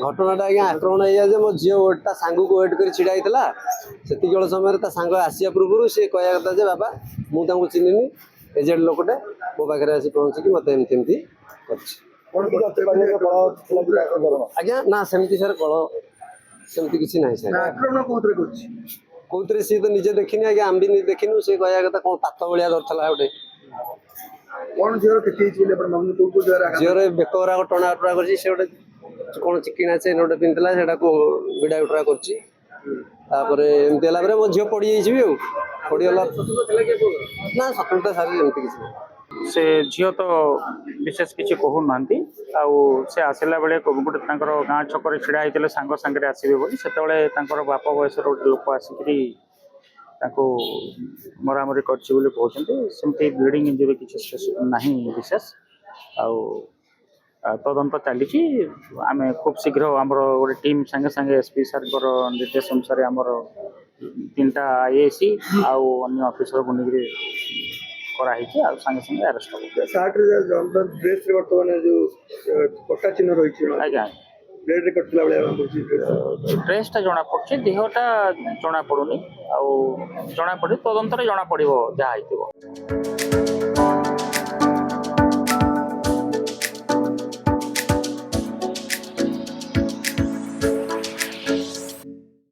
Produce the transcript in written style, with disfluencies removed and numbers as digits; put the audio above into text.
घटनाटा आज्ञा आक्रमण हो मो झील वेटा सांग को वेट कर छिड़ा होता से समय सांग आसिया पूर्व सी कह कथा बाबा मुझे चिन्हनी एजेड लोकटे मो पाखे आसी पहुँचिकी मत एमती आज्ञा ना सेमती सर कल सेमती किसी ना सर कौन सी तो निजे देखनी आज्ञा आम भी देखनी सी कह कथा कौन पात भाया धरला गोटे झीर बेकरा टणा उटरा कर कौन चिकिना चेन गोटे पिंधला से विड़ा उटरा कर मो झील पड़ जाइए पड़गला ना सतर्कता सारी एमती किसी से झील तो विशेष किसी कहूना से आसला बेले गोटे गाँ छक छिड़ा होते सांग सांगे आसवे बोली से बाप बयस गोटे लोक आसिक मरामरी करमती ब्लीडिंग इंजुरी किसी ना विशेष तदंत चली आम खूब शीघ्र आम गोटे टीम सांगे सांगे एसपी सर निर्देश अनुसार आमर 3टा आईएसी आउ अन्य ऑफिसर को लेकर कराई सांगे सांगे अरेस्ट आज्ञा ड्रेसटा जना पड़ी देहटा जना पड़ूनी जना पड़ी तदंतर जना पड़ो जहाँ।